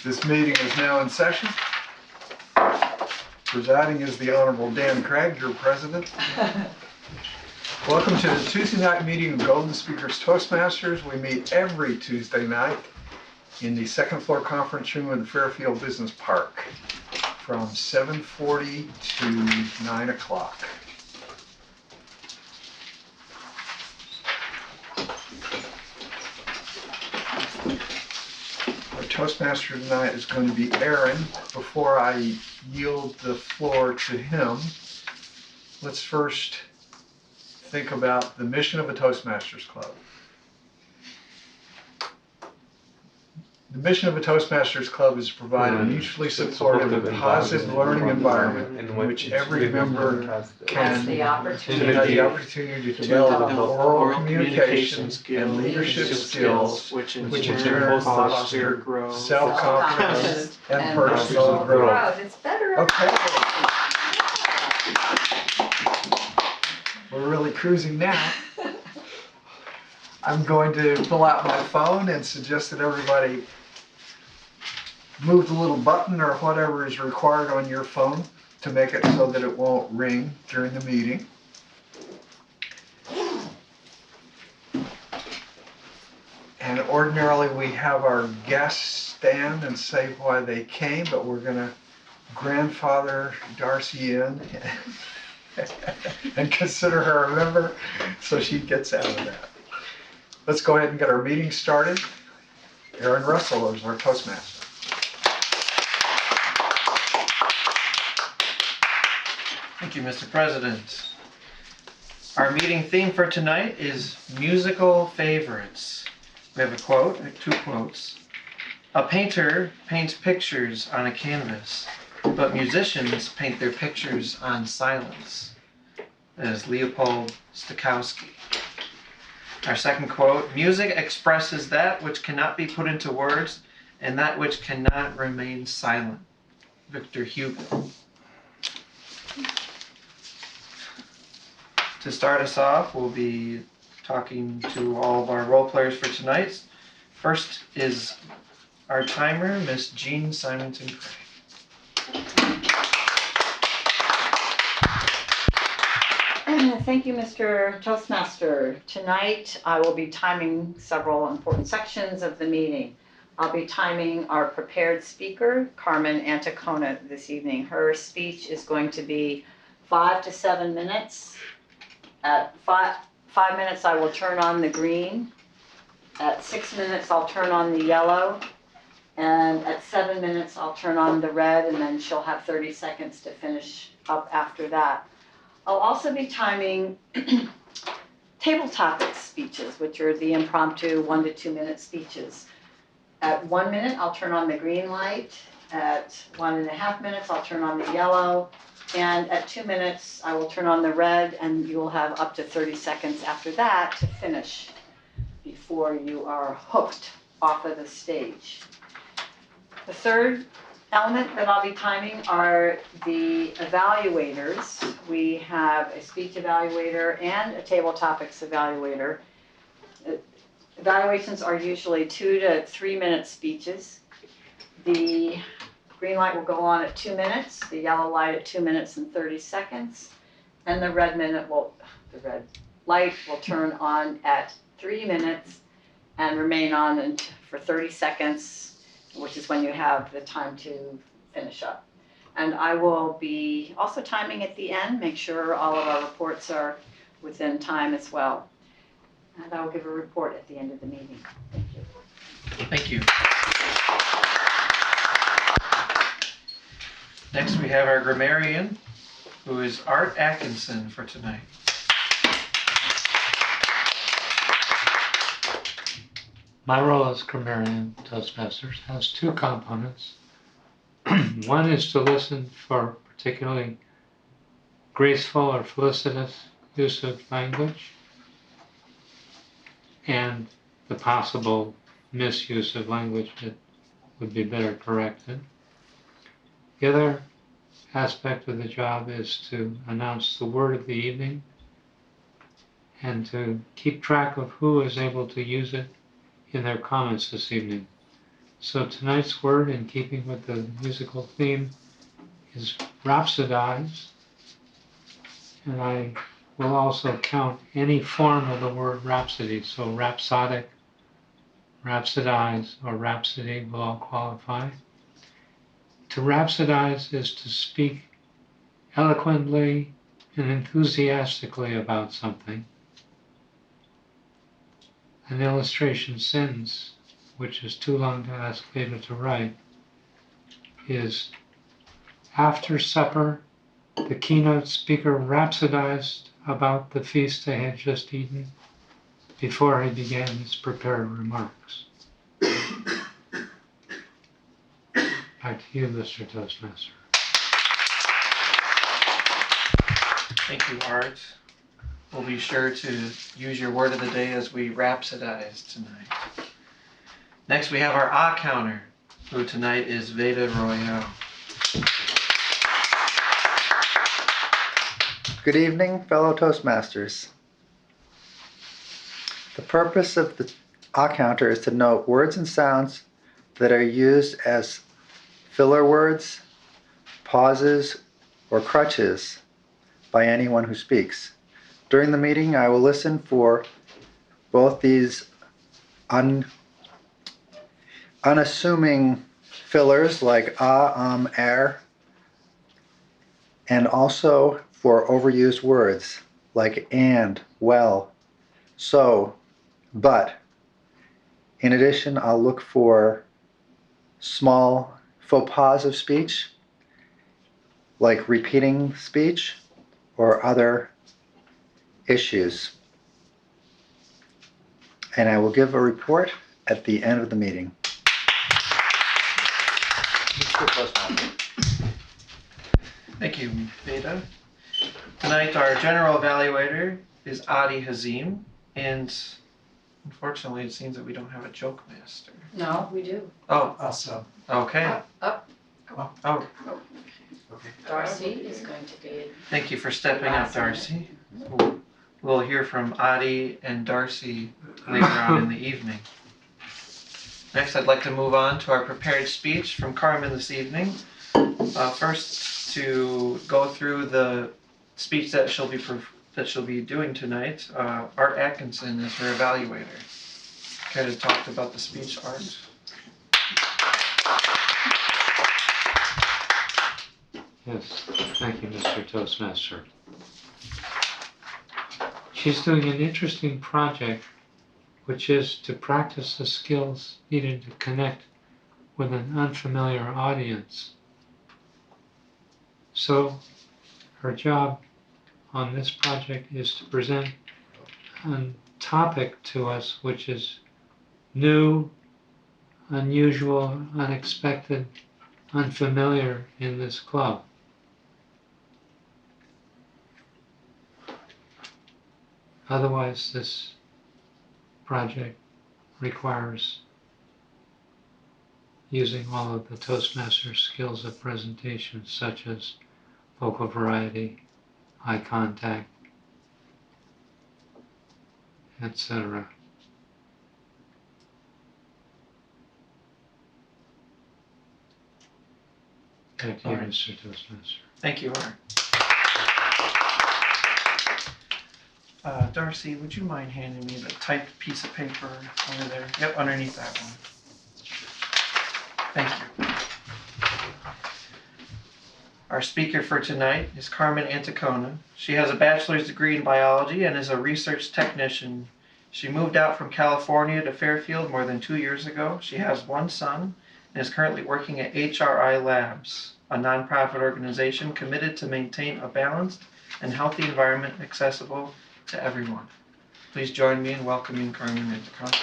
This meeting is now in session. Presiding is the Honorable Dan Craig, your president. Welcome to the Tuesday night meeting of Golden Speakers Toastmasters. We meet every Tuesday night in the second floor conference room of the Fairfield Business Park from 7:40 to 9 o'clock. Our Toastmaster tonight is going to be Aaron. Before I yield the floor to him, let's first think about the mission of a Toastmasters Club. The mission of a Toastmasters Club is to provide a mutually supportive and positive learning environment in which every member has the opportunity to develop oral communication and leadership skills, which in turn foster self-confidence and personal growth. It's better. Okay. We're really cruising now. I'm going to pull out my phone and suggest that everybody move the little button or whatever is required on your phone to make it so that it won't ring during the meeting. And ordinarily we have our guests stand and say why they came, but we're going to grandfather Darcy in and consider her a member so she gets out of that. Let's go ahead and get our meeting started. Aaron Russell is our Toastmaster. Thank you, Mr. President. Our meeting theme for tonight is musical favorites. We have a quote, two quotes. A painter paints pictures on a canvas, but musicians paint their pictures on silence. That is Leopold Stokowski. Our second quote, music expresses that which cannot be put into words and that which cannot remain silent. Victor Hugo. To start us off, we'll be talking to all of our role players for tonight. First is our timer, Miss Jean Symington Craig. Thank you, Mr. Toastmaster. Tonight, I will be timing several important sections of the meeting. I'll be timing our prepared speaker, Carmen Antacona, this evening. Her speech is going to be 5 to 7 minutes. At 5 minutes, I will turn on the green. At 6 minutes, I'll turn on the yellow. And at 7 minutes, I'll turn on the red, and then she'll have 30 seconds to finish up after that. I'll also be timing table topic speeches, which are the impromptu 1 to 2 minute speeches. At 1 minute, I'll turn on the green light. At 1.5 minutes, I'll turn on the yellow. And at 2 minutes, I will turn on the red, and you will have up to 30 seconds after that to finish before you are hooked off of the stage. The third element that I'll be timing are the evaluators. We have a speech evaluator and a table topics evaluator. Evaluations are usually 2 to 3 minute speeches. The green light will go on at 2 minutes, the yellow light at 2 minutes and 30 seconds, and the red light will turn on at 3 minutes and remain on for 30 seconds, which is when you have the time to finish up. And I will be also timing at the end, make sure all of our reports are within time as well. And I will give a report at the end of the meeting. Thank you. Thank you. Next, we have our grammarian, who is Art Atkinson for tonight. My role as grammarian Toastmasters has two components. One is to listen for particularly graceful or felicitous use of language and the possible misuse of language that would be better corrected. The other aspect of the job is to announce the word of the evening and to keep track of who is able to use it in their comments this evening. So tonight's word, in keeping with the musical theme, is rhapsodize. And I will also count any form of the word rhapsody. So rhapsodic, rhapsodize, or rhapsody will all qualify. To rhapsodize is to speak eloquently and enthusiastically about something. An illustration sentence, which is too long to ask Veda to write, is after supper, the keynote speaker rhapsodized about the feast they had just eaten before he began his prepared remarks. Back to you, Mr. Toastmaster. Thank you, Art. We'll be sure to use your word of the day as we rhapsodize tonight. Next, we have our ah counter, who tonight is Veda Royale. Good evening, fellow Toastmasters. The purpose of the ah counter is to note words and sounds that are used as filler words, pauses, or crutches by anyone who speaks. During the meeting, I will listen for both these unassuming fillers like air, and also for overused words like and, well, so, but. In addition, I'll look for small faux pas of speech, like repeating speech or other issues. And I will give a report at the end of the meeting. Thank you, Veda. Tonight, our general evaluator is Adi Hazim, and unfortunately, it seems that we don't have a joke master. No, we do. Oh, Also. okay. Up. Oh, Okay. Darcy is going to be. thank you for stepping up, Darcy. We'll hear from Adi and Darcy later on in the evening. Next, I'd like to move on to our prepared speech from Carmen this evening. First, to go through the speech that she'll be doing tonight, Art Atkinson is her evaluator. Kind of talked about the speech, Art. Yes, thank you, Mr. Toastmaster. She's doing an interesting project, which is to practice the skills needed to connect with an unfamiliar audience. So her job on this project is to present a topic to us which is new, unusual, unexpected, unfamiliar in this club. Otherwise, this project requires using all of the Toastmasters skills of presentation, such as vocal variety, eye contact, etc. Back to you, Alright. Mr. Toastmaster. Thank you, Art. Darcy, would you mind handing me the typed piece of paper over there? Yep, underneath that one. Thank you. Our speaker for tonight is Carmen Anticona. She has a bachelor's degree in biology and is a research technician. She moved out from California to Fairfield more than 2 years ago. She has one son and is currently working at HRI Labs, a nonprofit organization committed to maintain a balanced and healthy environment accessible to everyone. Please join me in welcoming Carmen Anticona.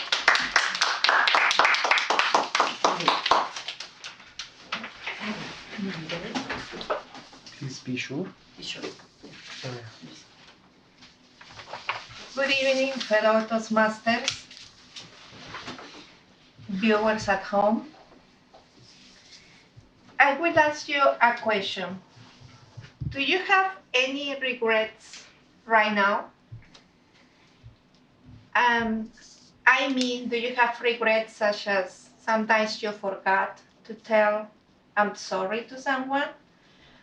Please be sure. Good evening, fellow Toastmasters, viewers at home. I will ask you a question. Do you have any regrets right now? I mean, do you have regrets such as sometimes you forgot to tell I'm sorry to someone?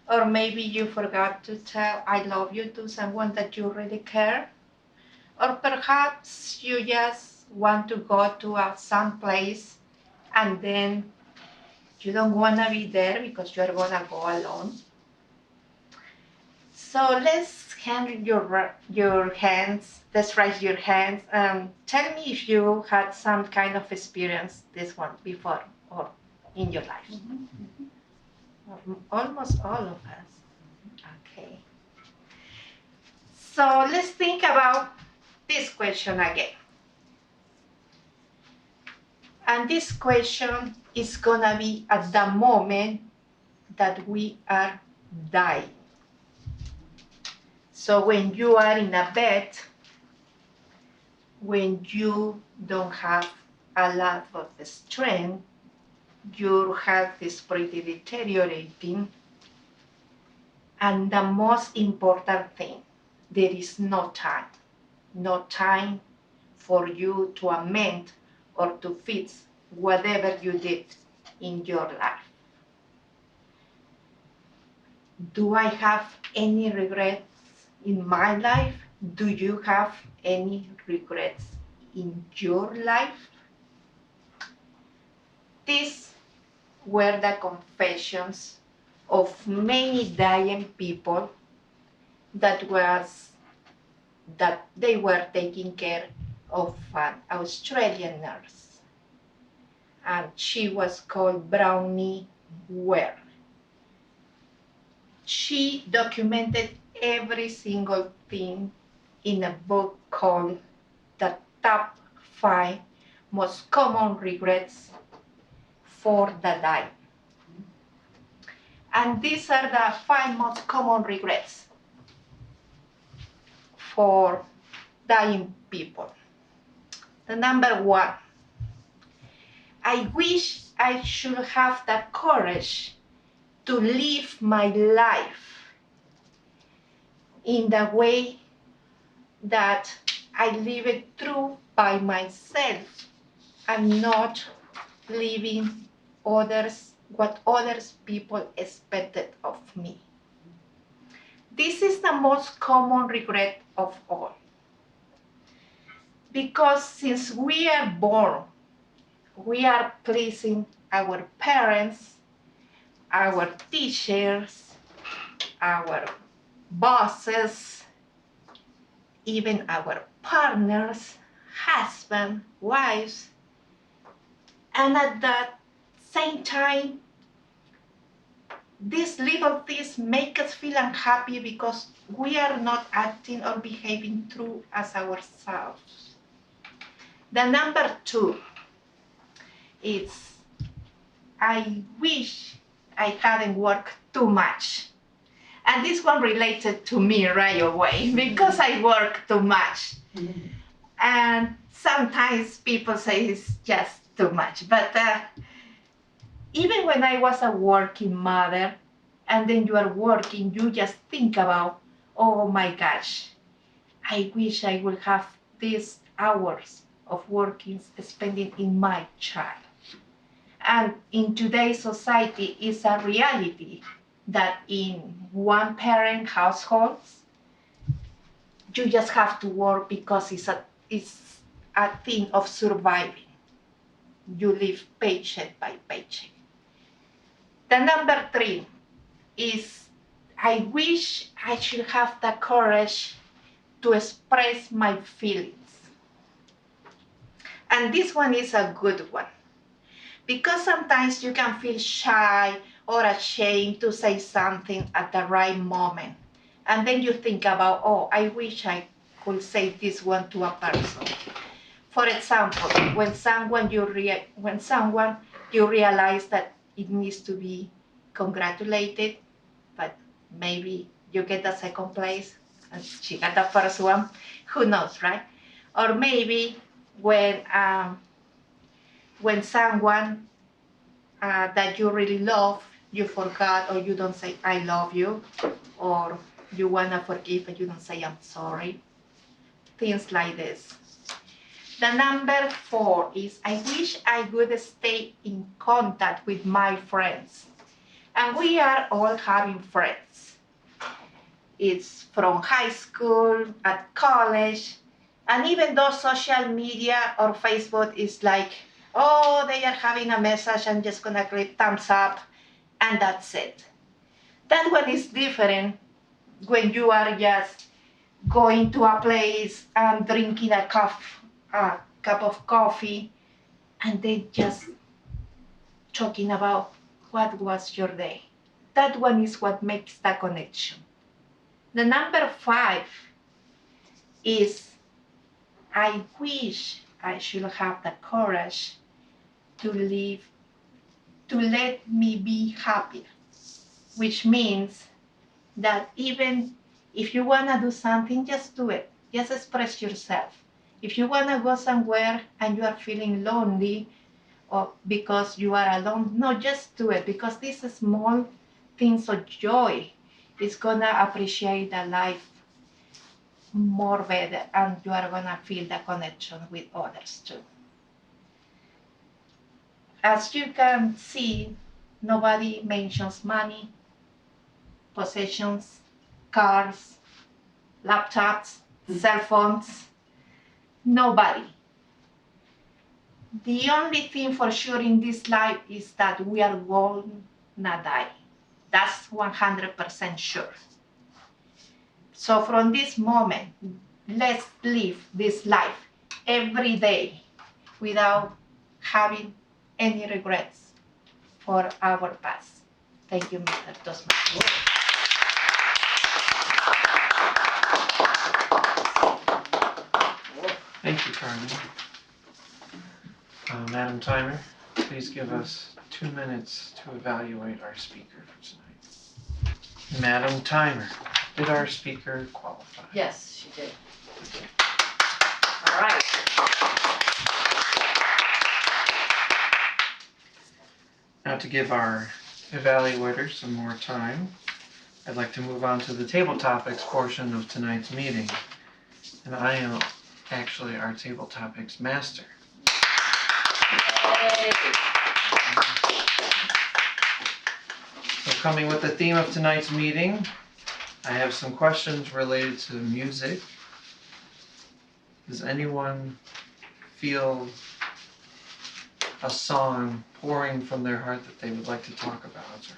Or maybe you forgot to tell I love you to someone that you really care? Or perhaps you just want to go to some place and then you don't want to be there because you're going to go alone. So let's hand your hands, let's raise your hands. Tell me if you had some kind of experience this one before or in your life. Almost all of us. Okay. So let's think about this question again. And this question is gonna be at the moment that we are dying. So when you are in a bed, when you don't have a lot of strength, your health is pretty deteriorating. And the most important thing, there is no time for you to amend or to fix whatever you did in your life. Do I have any regrets in my life? Do you have any regrets in your life? These were the confessions of many dying people that they were taking care of an Australian nurse. And she was called Brownie Ware. She documented every single thing in a book called The Top 5 Most Common Regrets for the Dying. And these are the 5 most common regrets for dying people. The number 1, I wish I should have the courage to live my life in the way that I live it through by myself and not living what others people expected of me. This is the most common regret of all. Because since we are born, we are pleasing our parents, our teachers, our bosses, even our partners, husband, wives, and at the same time, these little things make us feel unhappy because we are not acting or behaving true as ourselves. The number 2 is, I wish I hadn't worked too much. And this one related to me right away because I work too much. And sometimes people say it's just too much. But even when I was a working mother, and then you are working, you just think about, oh my gosh, I wish I would have these hours of working, spending in my child. And in today's society, it's a reality that in one-parent households, you just have to work because it's a thing of surviving. You live paycheck by paycheck. The number 3 is, I wish I should have the courage to express my feelings. And this one is a good one. Because sometimes you can feel shy or ashamed to say something at the right moment. And then you think about, oh, I wish I could say this one to a person. For example, when someone you realize that it needs to be congratulated, but maybe you get the second place and she got the first one, who knows, right? Or maybe when someone that you really love, you forgot, or you don't say, I love you, or you want to forgive and you don't say, I'm sorry. Things like this. The number 4 is I wish I would stay in contact with my friends. And we are all having friends. It's from high school, at college, and even though social media or Facebook is like, oh, they are having a message, I'm just gonna click thumbs up, and that's it. That one is different when you are just going to a place and drinking a cup of coffee, and they just talking about what was your day. That one is what makes the connection. The number 5 is I wish I should have the courage to live, to let me be happy, which means that even if you want to do something, just do it. Just express yourself. If you want to go somewhere and you are feeling lonely or because you are alone, no, just do it, because these small things of joy is going to appreciate the life more better, and you are going to feel the connection with others too. As you can see, nobody mentions money, possessions, cars, laptops, cell phones. Nobody. The only thing for sure in this life is that we are gonna die. That's 100% sure. So from this moment, let's live this life every day without having any regrets for our past. Thank you, Mr. Toastmaster. Thank you, Carmen. Madam Timer, please give us 2 minutes to evaluate our speaker for tonight. Madam Timer, did our speaker qualify? Yes, she did. All right. Now, to give our evaluators some more time, I'd like to move on to the table topics portion of tonight's meeting. And I am actually our table topics master. Yay. So, coming with the theme of tonight's meeting, I have some questions related to music. Does anyone feel a song pouring from their heart that they would like to talk about or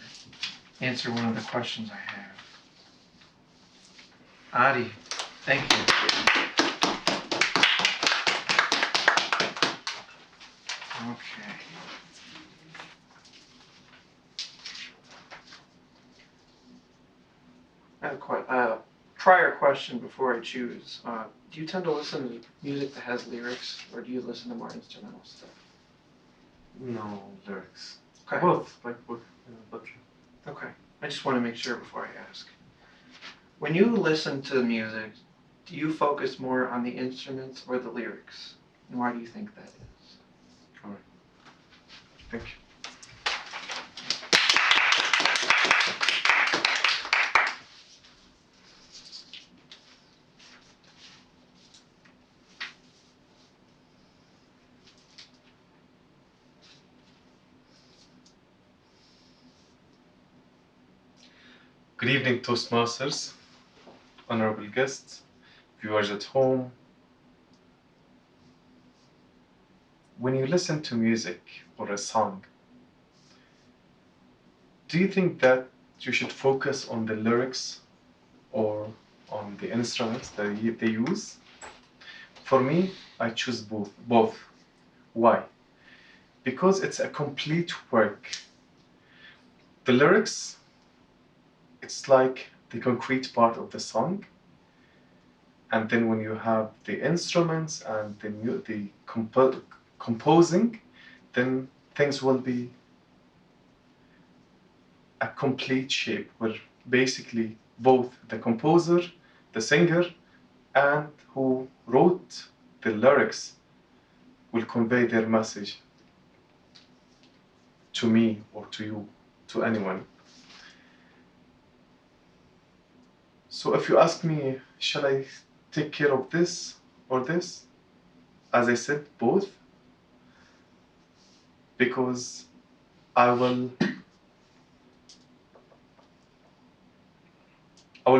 answer one of the questions I have? Adi, thank you. Okay. I have a prior question before I choose. Do you tend to listen to music that has lyrics, or do you listen to more instrumental stuff? No lyrics. Okay. Both, both. Okay. I just want to make sure before I ask. When you listen to music, do you focus more on the instruments or the lyrics? And why do you think that is? Thank you. Good evening, Toastmasters, honorable guests, viewers at home. When you listen to music or a song, do you think that you should focus on the lyrics or on the instruments that they use? For me, I choose both. Why? Because it's a complete work. The lyrics, it's like the concrete part of the song, and then when you have the instruments and the composing, then things will be a complete shape where basically both the composer, the singer, and who wrote the lyrics will convey their message to me or to you, to anyone. So if you ask me, shall I take care of this or this? as I said, both, because I will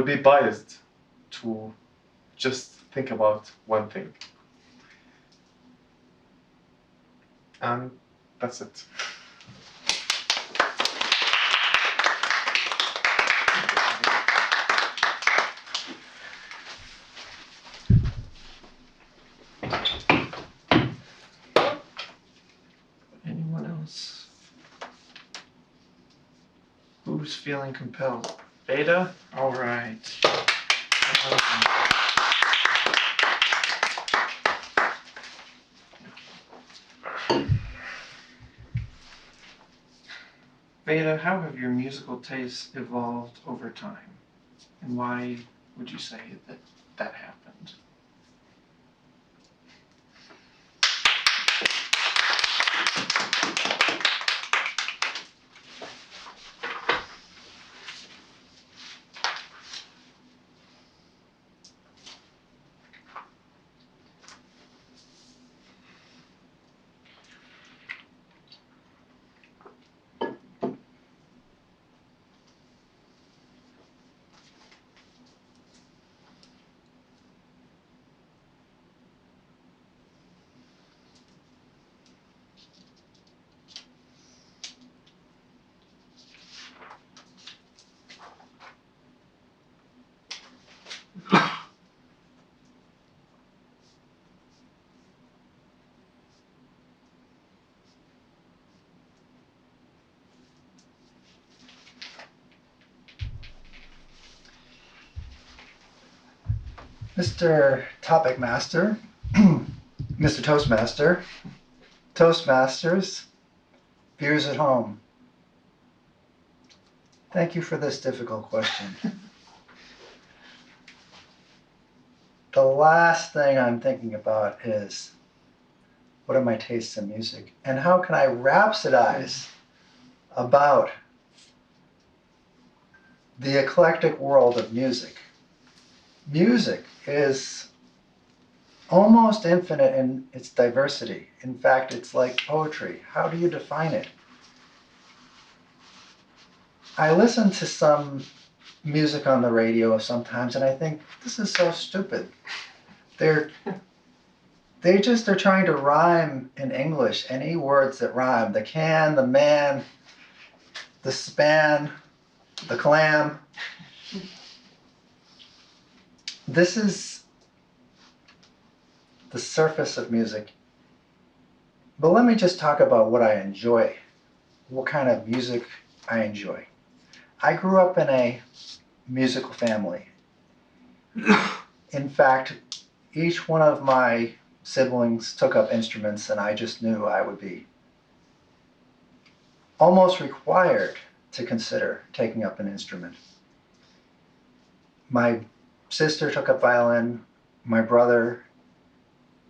be biased to just think about one thing. And that's it. Anyone else? Who's feeling compelled? Beta? All right. Beta, how have your musical tastes evolved over time? And why would you say that that happened? Mr. Topic Master, Mr. Toastmaster, Toastmasters, viewers at home. Thank you for this difficult question. The last thing I'm thinking about is, what are my tastes in music? And how can I rhapsodize about the eclectic world of music? Music is almost infinite in its diversity. In fact, it's like poetry. How do you define it? I listen to some music on the radio sometimes and I think, this is so stupid. They're trying to rhyme in English, any words that rhyme. The can, the man, the span, the clam. This is the surface of music. But let me just talk about what I enjoy, what kind of music I enjoy. I grew up in a musical family. In fact, each one of my siblings took up instruments and I just knew I would be almost required to consider taking up an instrument. My sister took up violin, my brother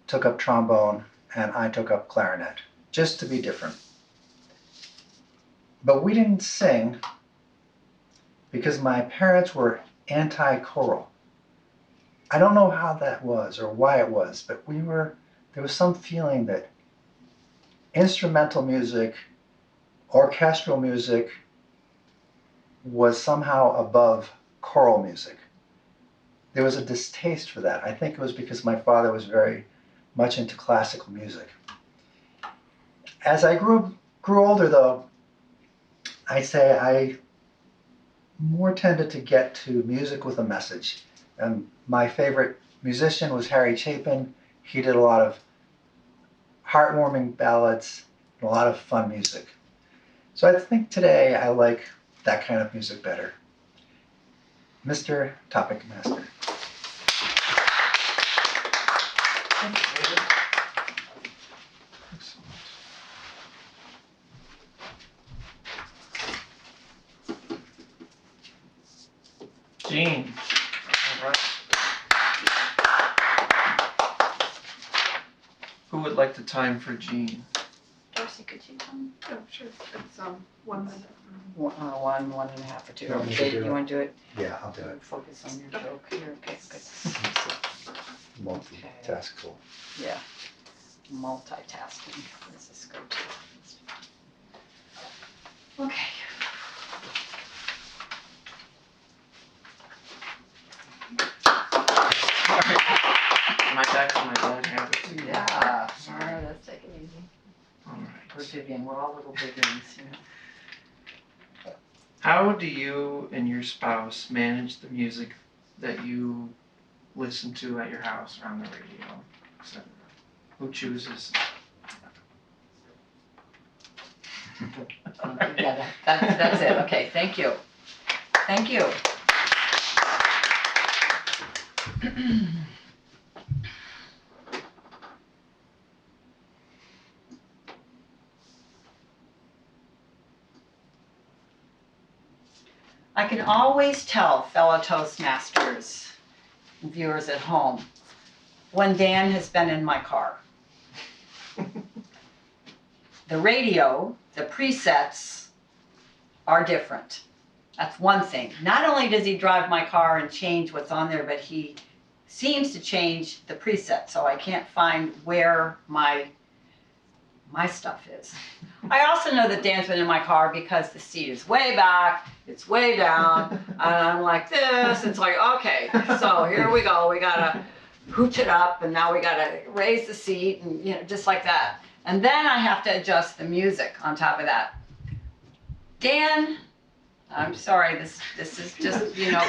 took up trombone, and I took up clarinet, just to be different. But we didn't sing because my parents were anti-choral. I don't know how that was or why it was, but there was some feeling that instrumental music, orchestral music was somehow above choral music. There was a distaste for that. I think it was because my father was very much into classical music. As I grew older though, I'd say I more tended to get to music with a message. And my favorite musician was Harry Chapin. He did a lot of heartwarming ballads and a lot of fun music. So I think today I like that kind of music better. Mr. Topic Master. Jean. All right. Who would like the time for Jean? Darcy, could you come? Oh, sure. It's 1 minute. One and a half or two. You want me to Jake, do you it? want to do it? Yeah, I'll do it. Focus on your joke here. Okay, good. Multitaskable. Yeah. multitasking. Where's this go to? Okay. My bad habit. Yeah, all right, let's take it easy. All We're right. Vivian, we're all little Vivians, you know. How do you and your spouse manage the music that you listen to at your house or on the radio, etc.? Who chooses? Yeah, that's it, okay, thank you. Thank you. I can always tell, fellow Toastmasters, viewers at home, when Dan has been in my car. The radio, the presets are different. That's one thing. Not only does he drive my car and change what's on there, but he seems to change the preset, so I can't find where my stuff is. I also know that Dan's been in my car because the seat is way back, it's way down, and I'm like this. It's like, okay, so here we go. We gotta hooch it up, and now we gotta raise the seat, and you know, just like that. And then I have to adjust the music on top of that. Dan, I'm sorry, this is just, you know,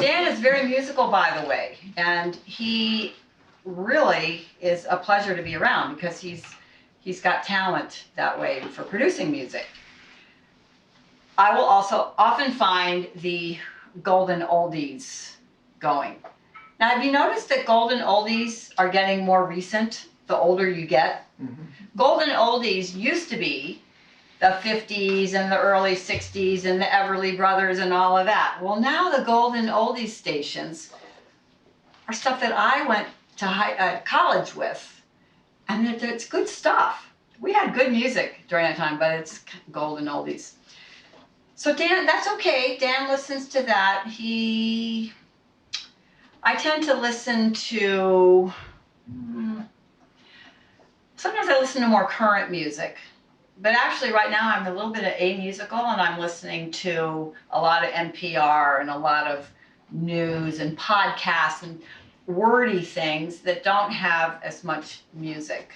Dan is very musical, by the way, and he really is a pleasure to be around because he's got talent that way for producing music. I will also often find the golden oldies going. Now, have you noticed that golden oldies are getting more recent the older you get? Mm-hmm. Golden oldies used to be the 50s and the early 60s and the Everly Brothers and all of that. Well, now the golden oldies stations are stuff that I went to college with, and it's good stuff. We had good music during that time, but it's golden oldies. So Dan, that's okay. Dan listens to that. I tend to listen to, sometimes I listen to more current music, but actually right now I'm a little bit of amusical, and I'm listening to a lot of NPR and a lot of news and podcasts and wordy things that don't have as much music.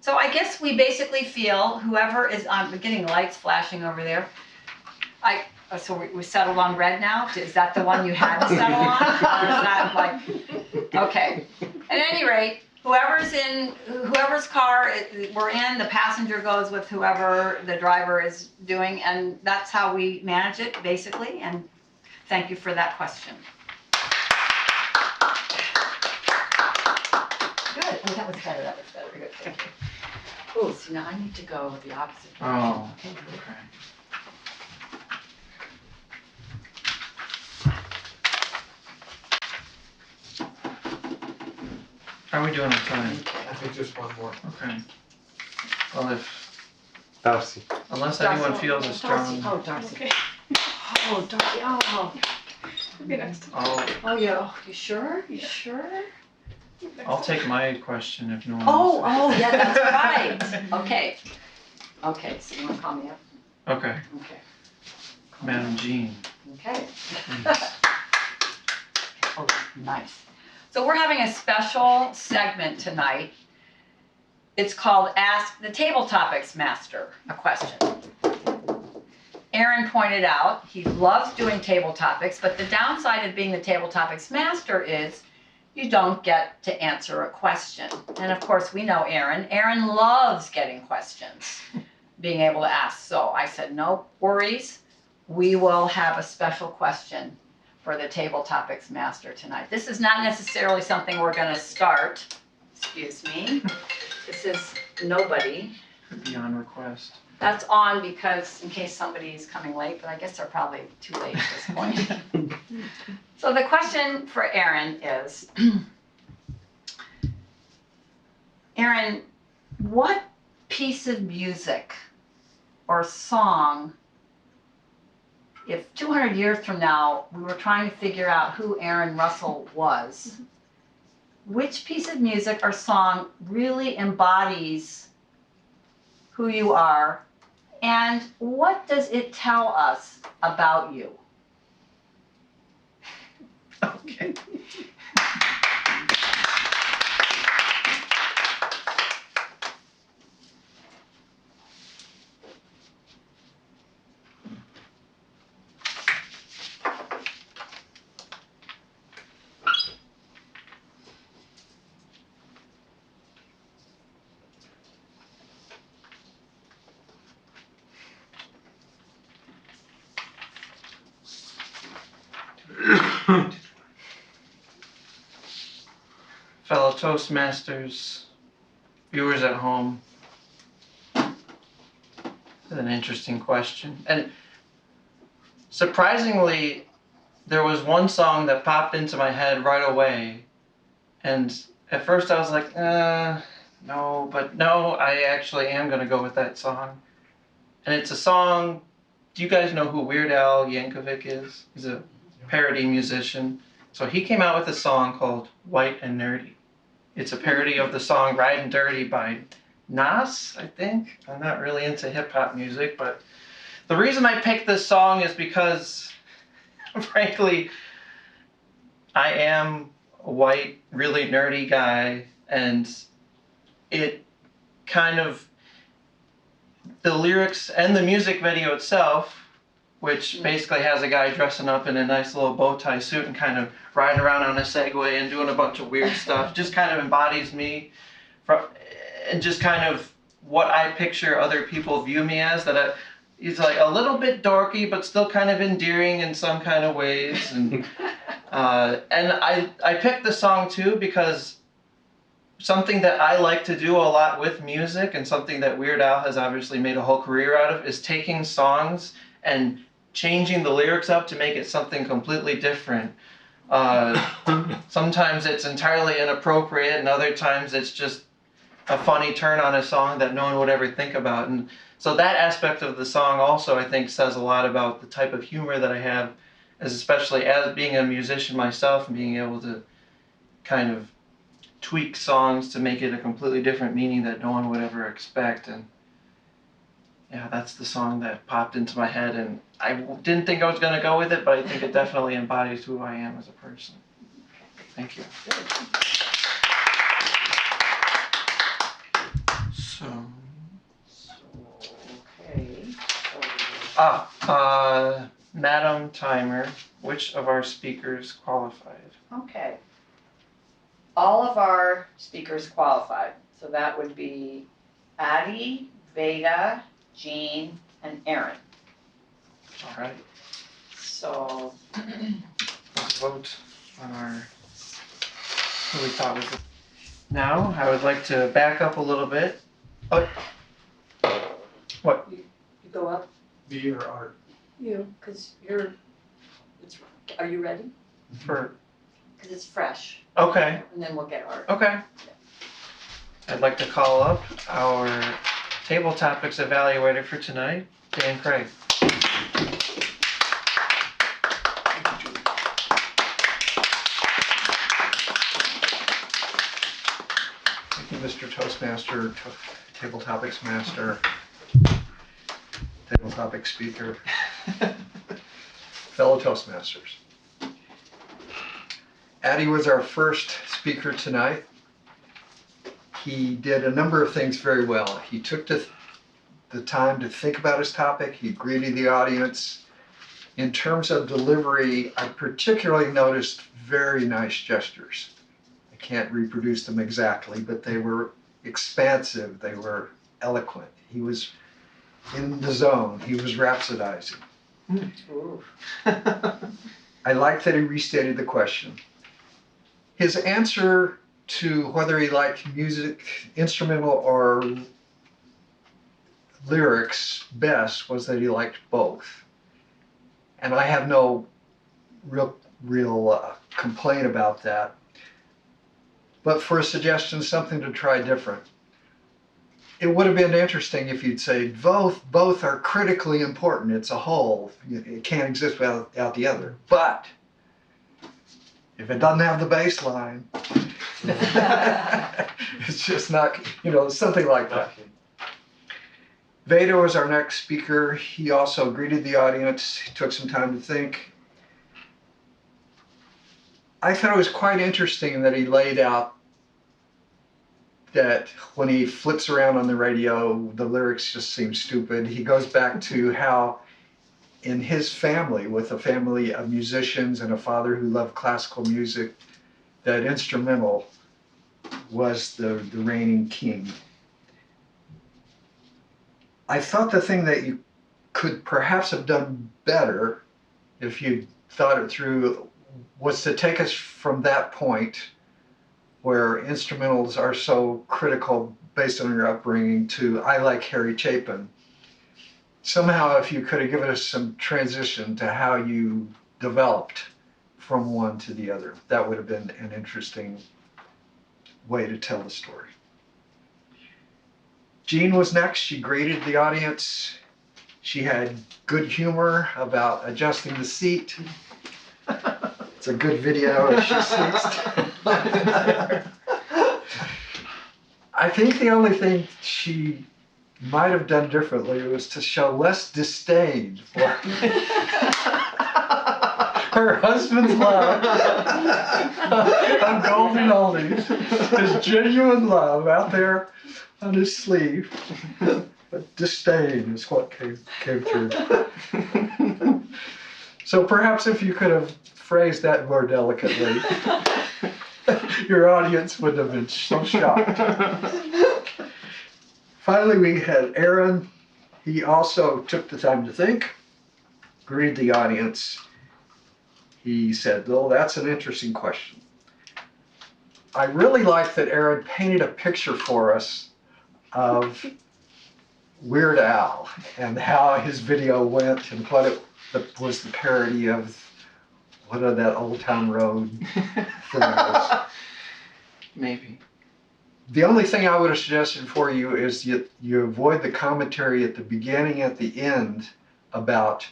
So I guess we basically feel whoever is on, we're getting lights flashing over there. So we settled on red now? Is that the one you had to settle on? Or is that like, okay. At any rate, whoever's car we're in, the passenger goes with whoever the driver is doing, and that's how we manage it, basically, and thank you for that question. Good. Oh, that was better. Good, thank you. Oh, see, now I need to go the opposite direction. Oh, Okay. How are we doing on time? I think just one more. Okay. Well, Darcy. unless anyone feels a strong. Oh, Darcy. Okay. Oh, Darcy. Oh. Maybe next time. Oh, yeah. You sure? You sure? I'll take my question if no one. Oh, yeah, that's right. Okay. Okay, so you want to call me up? Okay, Okay. Madam Jean. Okay. Oh, nice. So we're having a special segment tonight. It's called Ask the Table Topics Master a Question. Aaron pointed out he loves doing table topics, but the downside of being the table topics master is you don't get to answer a question. And of course, we know Aaron. Aaron loves getting questions, being able to ask. So I said, no worries. We will have a special question for the table topics master tonight. This is not necessarily something we're going to start. Excuse me. This is nobody. Could be on request. That's on because in case somebody's coming late, but I guess they're probably too late at this point. So the question for Aaron is, Aaron, what piece of music or song, if 200 years from now we were trying to figure out who Aaron Russell was, which piece of music or song really embodies who you are, and what does it tell us about you? Okay. Fellow Toastmasters, viewers at home, that's an interesting question. And surprisingly, there was one song that popped into my head right away. And at first I was like, no, but no, I actually am going to go with that song. And it's a song, do you guys know who Weird Al Yankovic is? He's a parody musician. So he came out with a song called White and Nerdy. It's a parody of the song Ridin' Dirty by Nas, I think. I'm not really into hip hop music, but the reason I picked this song is because, frankly, I am a white, really nerdy guy, and it kind of, the lyrics and the music video itself, which basically has a guy dressing up in a nice little bow tie suit and kind of riding around on a Segway and doing a bunch of weird stuff, just kind of embodies me, and just kind of what I picture other people view me as, that he's like a little bit dorky, but still kind of endearing in some kind of ways. And I picked the song too because something that I like to do a lot with music, and something that Weird Al has obviously made a whole career out of, is taking songs and changing the lyrics up to make it something completely different. Sometimes it's entirely inappropriate, and other times it's just a funny turn on a song that no one would ever think about. And so that aspect of the song also, I think, says a lot about the type of humor that I have, especially as being a musician myself and being able to kind of tweak songs to make it a completely different meaning that no one would ever expect. And yeah, that's the song that popped into my head, and I didn't think I was going to go with it, but I think it definitely embodies who I am as a person. Thank you. Madam Timer, which of our speakers qualified? Okay. All of our speakers qualified. So that would be Addie, Veda, Jean, and Aaron. All right. So Let's vote on our who we thought was. Now, I would like to back up a little bit. Oh. What? you go up. B or Art? You, because you're. Are you ready? For. Because it's fresh, Okay. and then we'll get Art. Okay. I'd like to call up our table topics evaluator for tonight, Jean Craig. Thank you, Mr. Toastmaster, Table Topics Master, Table Topic Speaker, fellow Toastmasters. Addie was our first speaker tonight. He did a number of things very well. He took the time to think about his topic. He greeted the audience. In terms of delivery, I particularly noticed very nice gestures. I can't reproduce them exactly, but they were expansive. They were eloquent. He was in the zone. He was rhapsodizing. I like that he restated the question. His answer to whether he liked music, instrumental or lyrics best, was that he liked both. And I have no real complaint about that. But for a suggestion, something to try different. It would have been interesting if you'd say both are critically important. It's a whole. It can't exist without the other. But if it doesn't have the bass line, It's just not, something like that. Okay. Veda was our next speaker. He also greeted the audience. He took some time to think. I thought it was quite interesting that he laid out that when he flips around on the radio, the lyrics just seem stupid. He goes back to how in his family, with a family of musicians and a father who loved classical music, that instrumental was the reigning king. I thought the thing that you could perhaps have done better, if you thought it through, was to take us from that point where instrumentals are so critical based on your upbringing to I Like Harry Chapin. Somehow, if you could have given us some transition to how you developed from one to the other, that would have been an interesting way to tell the story. Jean was next. She greeted the audience. She had good humor about adjusting the seat. It's a good video if she sneezed. I think the only thing she might have done differently was to show less disdain for her husband's love of golden oldies, his genuine love out there on his sleeve. But disdain is what came through. So perhaps if you could have phrased that more delicately, your audience wouldn't have been so shocked. Finally, we had Aaron. He also took the time to think, greeted the audience. He said, "Well, that's an interesting question." I really like that Aaron painted a picture for us of Weird Al and how his video went and what it was the parody of what are that Old Town Road thing was. Maybe. The only thing I would have suggested for you is you avoid the commentary at the beginning, at the end about,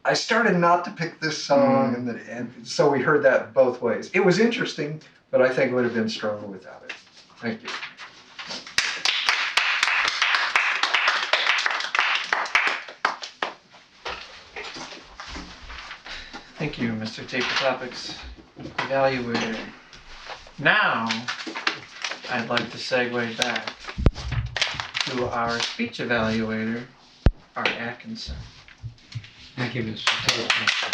I started not to pick this song, and so we heard that both ways. It was interesting, but I think it would have been stronger without it. Thank you. Thank you, Mr. Taper Topics Evaluator. Now, I'd like to segue back to our speech evaluator, Art Atkinson. Thank you, Mr. Toastmaster.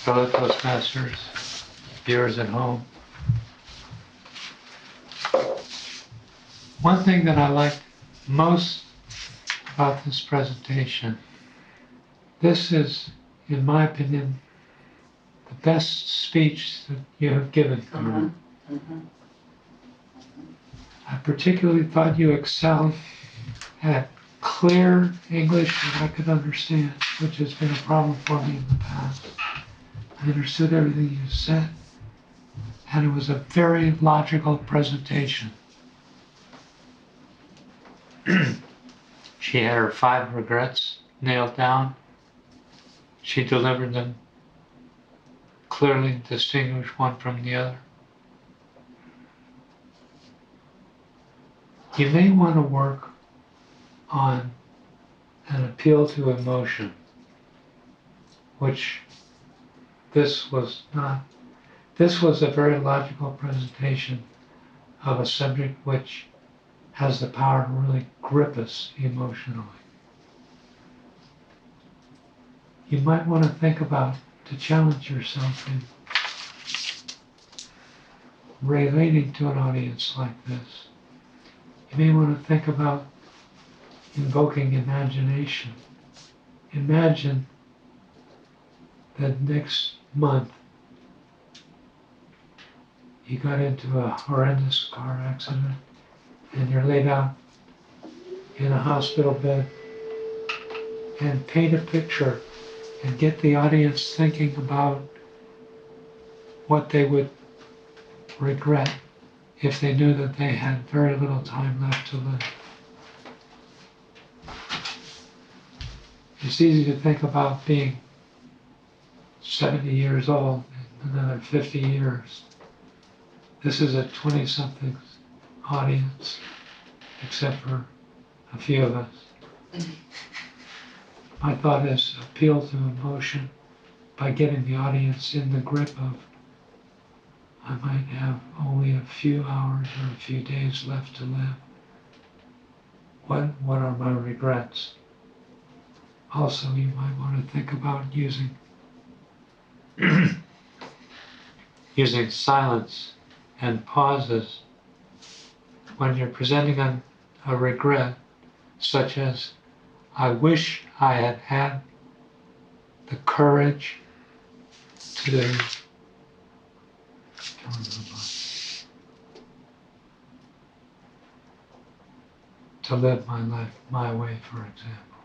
Fellow Toastmasters, viewers at home. One thing that I liked most about this presentation, this is, in my opinion, the best speech that you have given, Carmen. I particularly thought you excelled at clear English that I could understand, which has been a problem for me in the past. I understood everything you said, and it was a very logical presentation. She had her 5 regrets nailed down. She delivered them clearly, distinguished one from the other. You may want to work on an appeal to emotion, which this was not. This was a very logical presentation of a subject which has the power to really grip us emotionally. You might want to think about, to challenge yourself in relating to an audience like this. You may want to think about invoking imagination. Imagine that next month you got into a horrendous car accident and you're laid out in a hospital bed, and paint a picture and get the audience thinking about what they would regret if they knew that they had very little time left to live. It's easy to think about being 70 years old in another 50 years. This is a 20-something audience, except for a few of us. My thought is appeal to emotion by getting the audience in the grip of, I might have only a few hours or a few days left to live. What are my regrets? Also, you might want to think about using using silence and pauses when you're presenting a regret, such as, I wish I had had the courage to live my life my way, for example.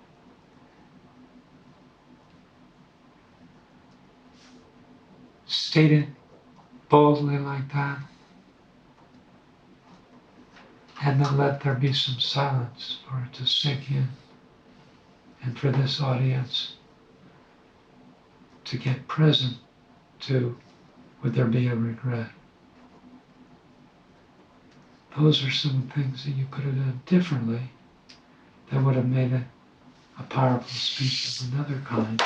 State it boldly like that, and then let there be some silence for it to sink in, and for this audience to get present to, would there be a regret? Those are some things that you could have done differently that would have made it a powerful speech of another kind.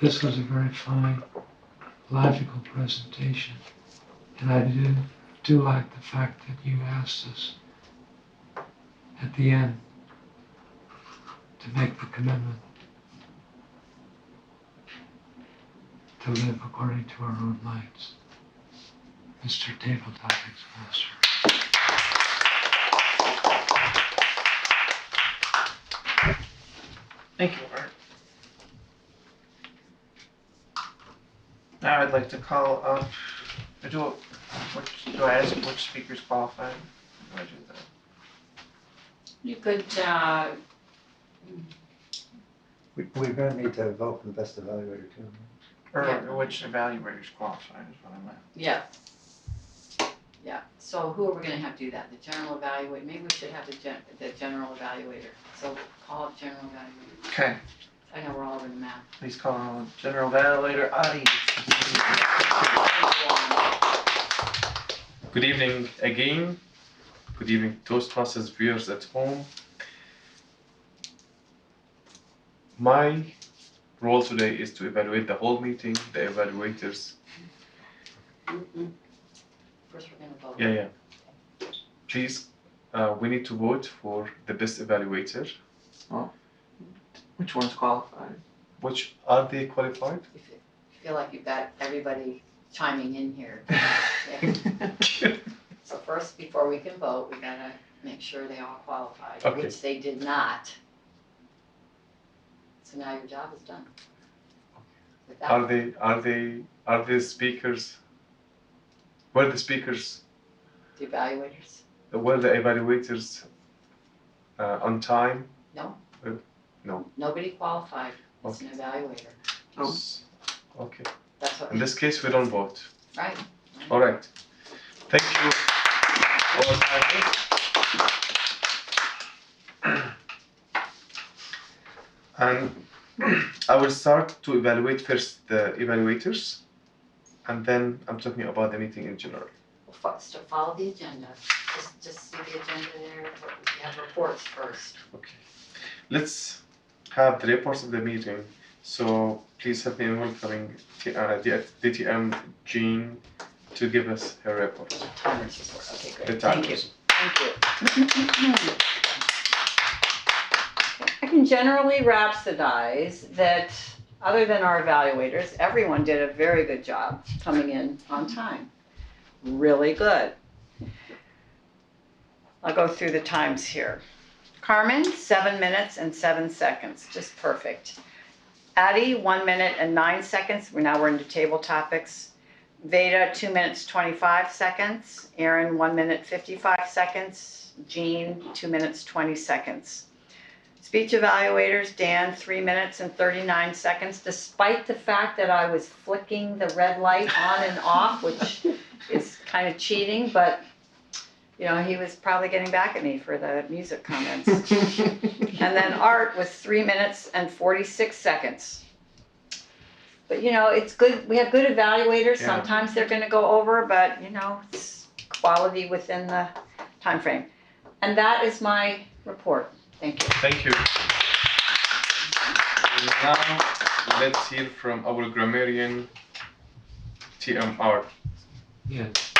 This was a very fine, logical presentation, and I do like the fact that you asked us at the end to make the commitment to live according to our own lights. Mr. Table Topics Master. Thank you, Art. Now I'd like to call up, do I ask which speakers qualified? Do I do that? You could, We're going to need to vote for the best evaluator too. Or Yeah. which evaluators qualified is what I'm at. yeah. Yeah, so who are we gonna have do that? The general evaluator, maybe we should have the general evaluator. So call up general evaluator. Okay, I know we're all over the map. please call on General Evaluator Adi. Good evening again. Good evening, Toastmasters viewers at home. My role today is to evaluate the whole meeting, the evaluators. First, we're gonna vote. Yeah. Please, we need to vote for the best evaluator. Which one's qualified? Which are they qualified? If you feel like you've got everybody chiming in here. So first, before we can vote, we gotta make sure they all qualified, Okay. which they did not. So now your job is done. With that one. Are they speakers? Were the speakers? The evaluators? Were the evaluators on time? No. No. Nobody qualified as an evaluator. Oh. Okay. That's what, In this case, we don't vote. right. All right. Thank you. All and I will start to evaluate first the evaluators, and then I'm talking about the meeting in general. Well, follow the agenda. Just see the agenda there. We have reports first. Okay. Let's have the reports of the meeting. So please help me in welcoming DTM Jean to give us her report. Timers report. Okay, The great. Thank you. timers. Thank you. I can generally rhapsodize that other than our evaluators, everyone did a very good job coming in on time. Really good. I'll go through the times here. Carmen, 7 minutes and 7 seconds, just perfect. Addie, 1 minute and 9 seconds. We're into table topics. Veda, 2 minutes, 25 seconds. Aaron, 1 minute, 55 seconds. Jean, 2 minutes, 20 seconds. Speech evaluators, Dan, 3 minutes and 39 seconds, despite the fact that I was flicking the red light on and off, which is kind of cheating, but you know, he was probably getting back at me for the music comments. And then Art was 3 minutes and 46 seconds. But it's good, we have good evaluators, Yeah. sometimes they're gonna go over, but it's quality within the time frame. And that is my report, thank you. Thank you. Now, let's hear from our grammarian, TMR. Yes.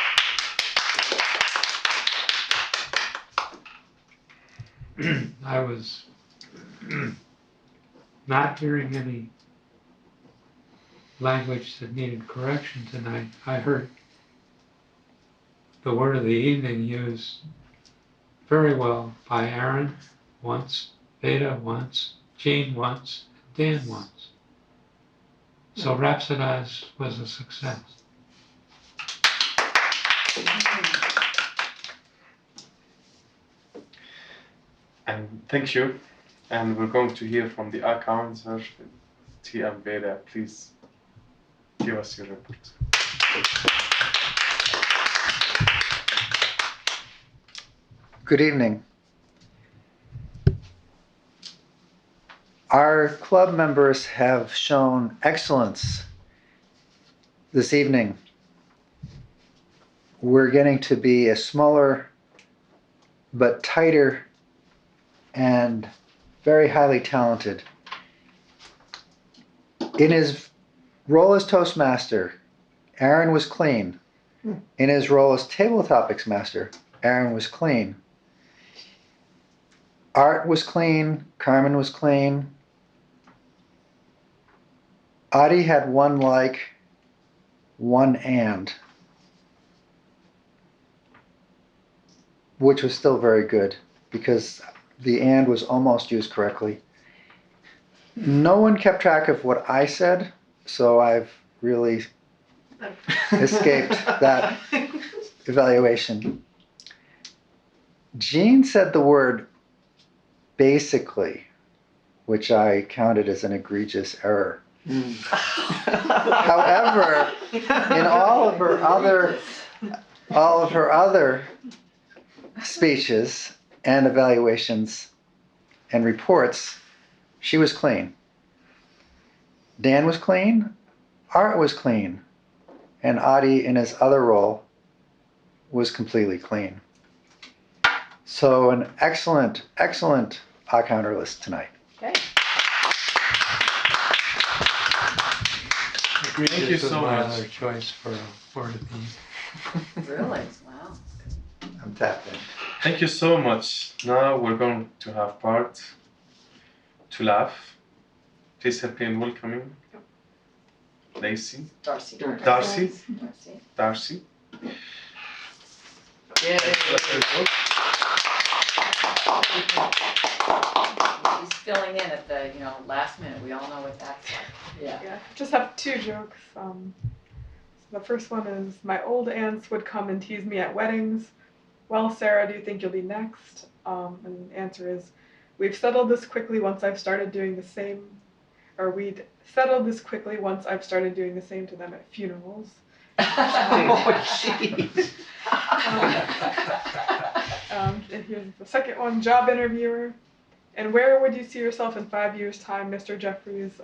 I was not hearing any language that needed correction tonight. I heard the word of the evening used very well by Aaron once, Veda once, Jean once, Dan once. So Rhapsodize was a success. And thank you. And we're going to hear from the accountant, TM Veda. Please give us your report. Good evening. Our club members have shown excellence this evening. We're getting to be a smaller but tighter and very highly talented. In his role as Toastmaster, Aaron was clean. In his role as Table Topics Master, Aaron was clean. Art was clean, Carmen was clean. Adi had one like, one and, which was still very good because the and was almost used correctly. No one kept track of what I said, so I've really escaped that evaluation. Jean said the word basically, which I counted as an egregious error. However, in all of her other speeches and evaluations and reports, she was clean. Dan was clean, Art was clean, and Adi in his other role was completely clean. So an excellent, excellent counter list tonight. Okay. Thank you so my much. other choice for a word of the evening. Really? Wow. I'm tapped in. Thank you so much. Now we're going to have part to laugh. Please help me in welcoming Lacey, Darcy. Darcy, Darcy. Darcy. Yay. He's filling in at the, last minute. We all know what that's like. Yeah. Yeah, just have two jokes. The first one is, my old aunts would come and tease me at weddings. Well, Sarah, do you think you'll be next? And the answer is, we've settled this quickly once I've started doing the same, or we'd settled this quickly once I've started doing the same to them at funerals. Oh, jeez. And here's the second one, job interviewer. And where would you see yourself in 5 years' time, Mr. Jeffries?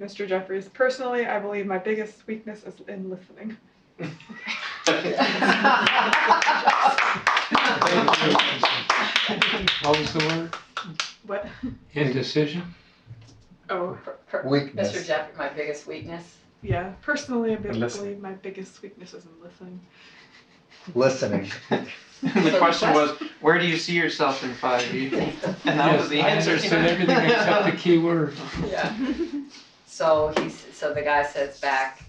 Mr. Jeffries, personally, I believe my biggest weakness is in listening. What was the word? What? Indecision? Oh, Weakness. Mr. Jeffrey, my biggest weakness. yeah. Personally, I Listening. believe my biggest weakness is in listening. Listening. The question was, where do you see yourself in 5 years? And that was the I answer. understood everything except the key word. Yeah. So the guy says back,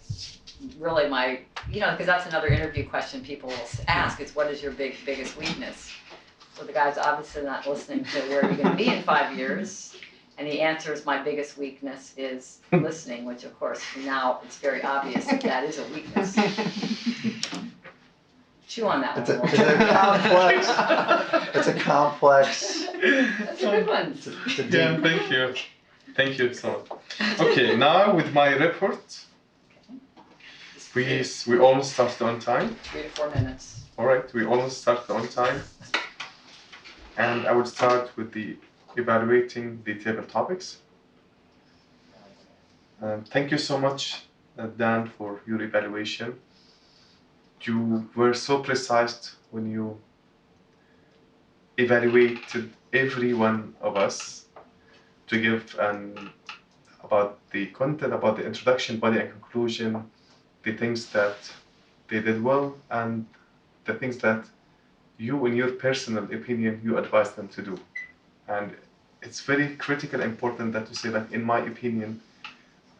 really my, because that's another interview question people will ask is, what is your biggest weakness? So the guy's obviously not listening to where you're going to be in 5 years. And he answers, my biggest weakness is listening, which of course now it's very obvious that is a weakness. Chew on that It's a, one. it's a complex. It's a complex. That's a good one. It's a deep. Yeah, thank you. Thank you so much. Okay, now with my report, we almost started on time. 3 to 4 minutes. All right, we almost started on time. And I would start with the evaluating the table topics. Thank you so much, Dan, for your evaluation. You were so precise when you evaluated every one of us to give about the content, about the introduction, body, and conclusion, the things that they did well, and the things that you, in your personal opinion, you advise them to do. And it's very critical, important that you say, like, in my opinion,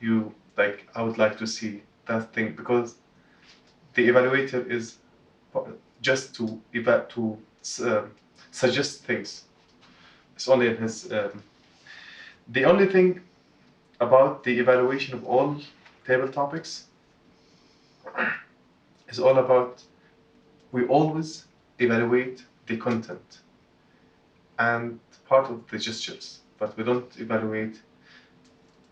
you like, I would like to see that thing, because the evaluator is just to suggest things. It's only in his. The only thing about the evaluation of all table topics is all about, we always evaluate the content and part of the gestures, but we don't evaluate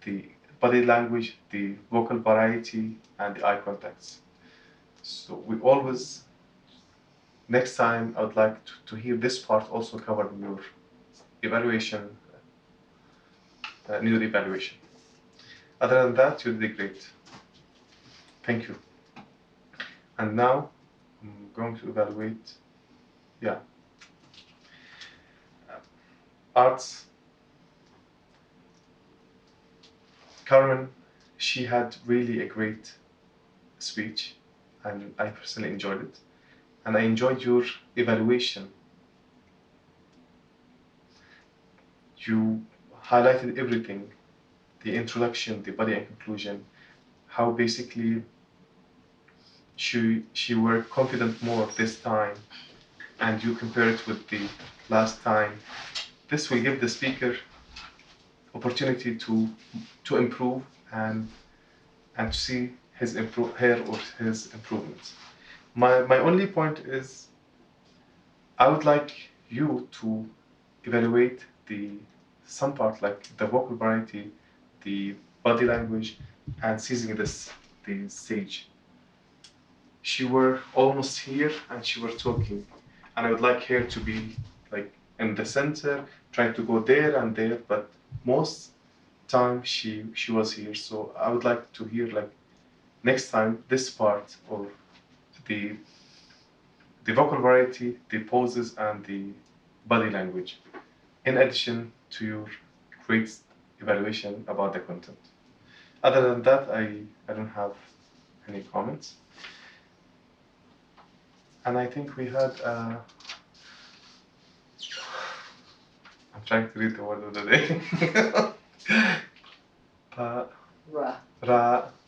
the body language, the vocal variety, and the eye contacts. So we always, next time, I would like to hear this part also covered in your evaluation, new evaluation. Other than that, you did great. Thank you. And now I'm going to evaluate, arts. Carmen, she had really a great speech, and I personally enjoyed it. And I enjoyed your evaluation. You highlighted everything, the introduction, the body and conclusion, how basically she were confident more this time, and you compare it with the last time. This will give the speaker opportunity to improve and to see her or his improvements. My only point is, I would like you to evaluate some part, like the vocal variety, the body language, and seizing the stage. She were almost here and she were talking, and I would like her to be like in the center, trying to go there and there, but most time she was here. So I would like to hear, like, next time this part, or the vocal variety, the poses, and the body language, in addition to your great evaluation about the content. Other than that, I don't have any comments. And I think we had, I'm trying to read the word of the day.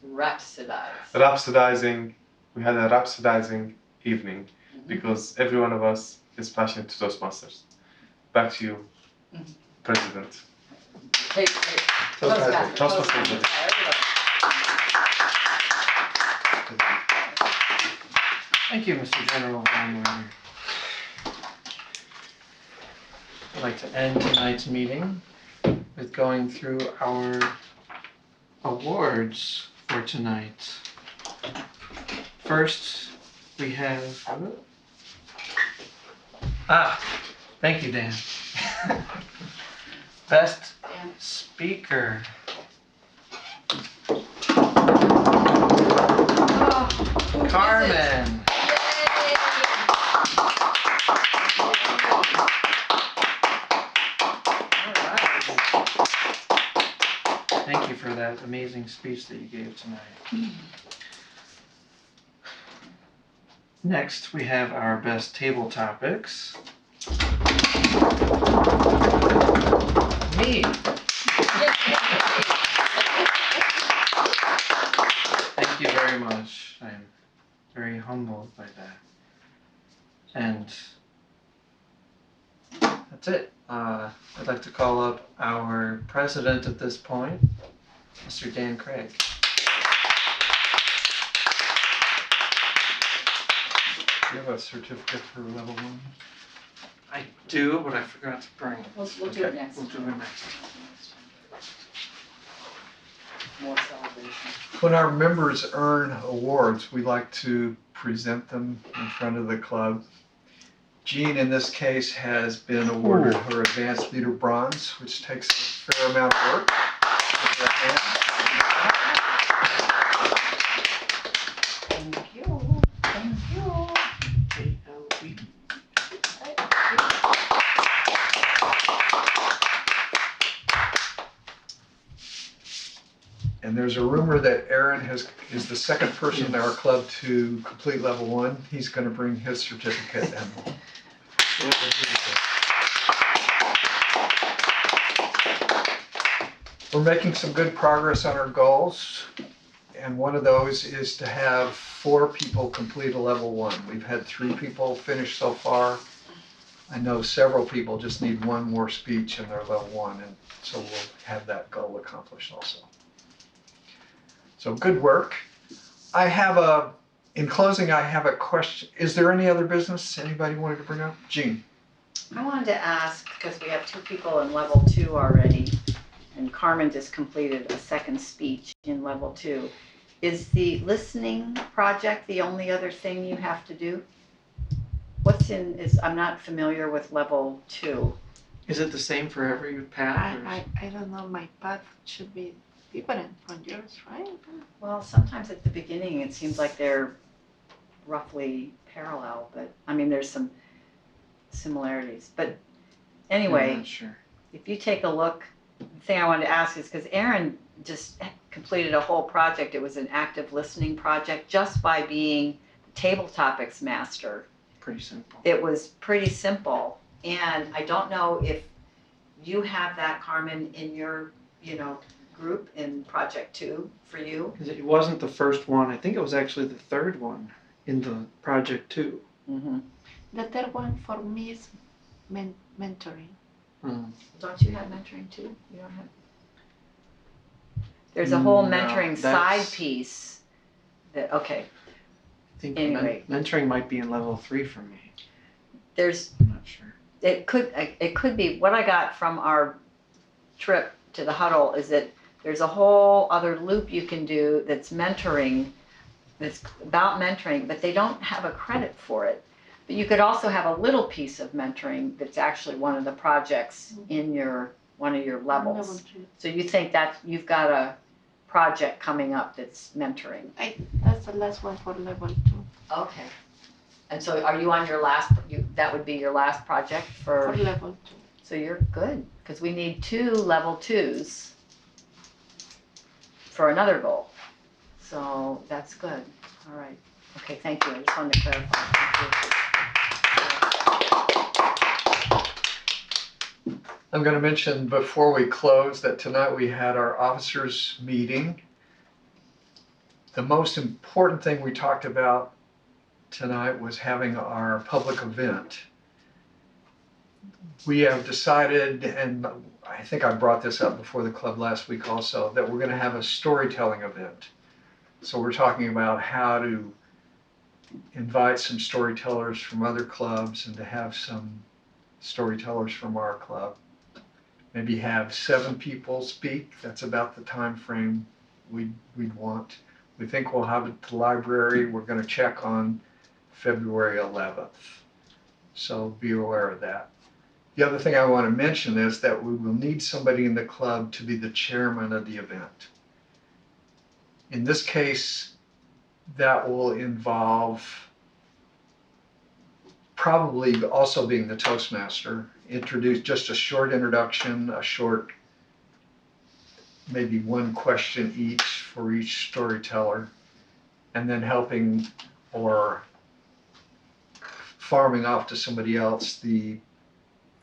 Rhapsodize. Rhapsodizing. We had a rhapsodizing evening, because every one of us is passionate to Toastmasters. Back to you, President. Toastmasters. Thank you, Mr. General Evaluator. I'd like to end tonight's meeting with going through our awards for tonight. First, we have... thank you, Dan. Best Speaker. Carmen. Thank you for that amazing speech that you gave tonight. Next, we have our best table topics. Me. Thank you very much. I'm very humbled by that. And that's it. I'd like to call up our president at this point, Mr. Dan Craig. Do you have a certificate for level 1? I do, but I forgot to bring it. We'll do it next. We'll do it next. More celebration. When our members earn awards, we like to present them in front of the club. Jean, in this case, has been awarded her Advanced Leader Bronze, which takes a fair amount of work. Give her a hand. And there's a rumor that Aaron is the second person in our club to complete level 1. He's going to bring his certificate and we're making some good progress on our goals. And one of those is to have 4 people complete a level 1. We've had 3 people finish so far. I know several people just need 1 more speech in their level 1, and so we'll have that goal accomplished also. So good work. In closing, I have a question. Is there any other business anybody wanted to bring up? Jean? I wanted to ask, because we have 2 people in level 2 already, and Carmen just completed a second speech in level 2. Is the listening project the only other thing you have to do? I'm not familiar with level 2. Is it the same for every path? I don't know, my path should be different from yours, right? Well, sometimes at the beginning, it seems like they're roughly parallel, but, I mean, there's some similarities. But anyway, I'm not sure. if you take a look, the thing I wanted to ask is, because Aaron just completed a whole project, it was an active listening project, just by being the table topics master. Pretty simple. It was pretty simple, and I don't know if you have that, Carmen, in your, group in project 2 for you. It wasn't the first one. I think it was actually the third one in the project 2. Mm-hmm. The third one for me is mentoring. Don't you have mentoring too? You don't have? There's a whole No, mentoring that's- side piece that, okay, I think Anyway. mentoring might be in level 3 for me. there's, I'm not sure. it could be, what I got from our trip to the huddle is that there's a whole other loop you can do that's mentoring, that's about mentoring, but they don't have a credit for it. But you could also have a little piece of mentoring that's actually one of the projects in one of your levels. Level 2. So you think that you've got a project coming up that's mentoring? That's the last one for level 2. Okay. And so are you on your last, that would be your last project For level 2. so you're good, because we need 2 level 2s for another goal. So that's good. All right. Okay, thank you. I just wanted to clarify. Thank you. I'm going to mention before we close that tonight we had our officers meeting. The most important thing we talked about tonight was having our public event. We have decided, and I think I brought this up before the club last week also, that we're going to have a storytelling event. So we're talking about how to invite some storytellers from other clubs and to have some storytellers from our club. Maybe have 7 people speak. That's about the time frame we'd want. We think we'll have it at the library. We're going to check on February 11th. So be aware of that. The other thing I want to mention is that we will need somebody in the club to be the chairman of the event. In this case, that will involve probably also being the Toastmaster. Introduce just a short introduction, maybe 1 question each for each storyteller, and then helping or farming off to somebody else the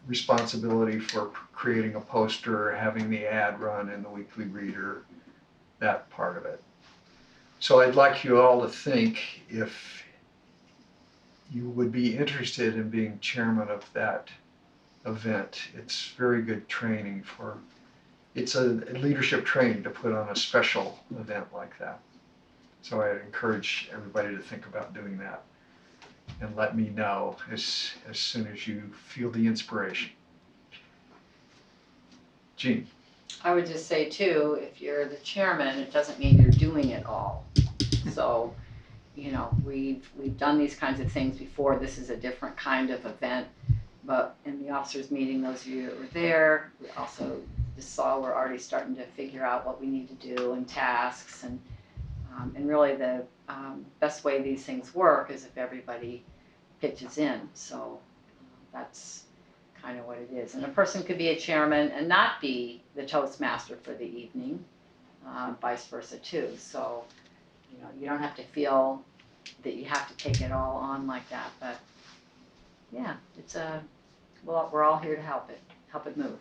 responsibility for creating a poster, having the ad run in the Weekly Reader, that part of it. So I'd like you all to think if you would be interested in being chairman of that event. It's very good training it's a leadership training to put on a special event like that. So I'd encourage everybody to think about doing that. And let me know as soon as you feel the inspiration. Jean? I would just say too, if you're the chairman, it doesn't mean you're doing it all. So, we've done these kinds of things before. This is a different kind of event. But in the officers meeting, those of you that were there, we also just saw we're already starting to figure out what we need to do and tasks. And really the best way these things work is if everybody pitches in. So that's kind of what it is. And a person could be a chairman and not be the Toastmaster for the evening. vice versa too. So, you don't have to feel that you have to take it all on like that, but yeah, well, we're all here to help it move.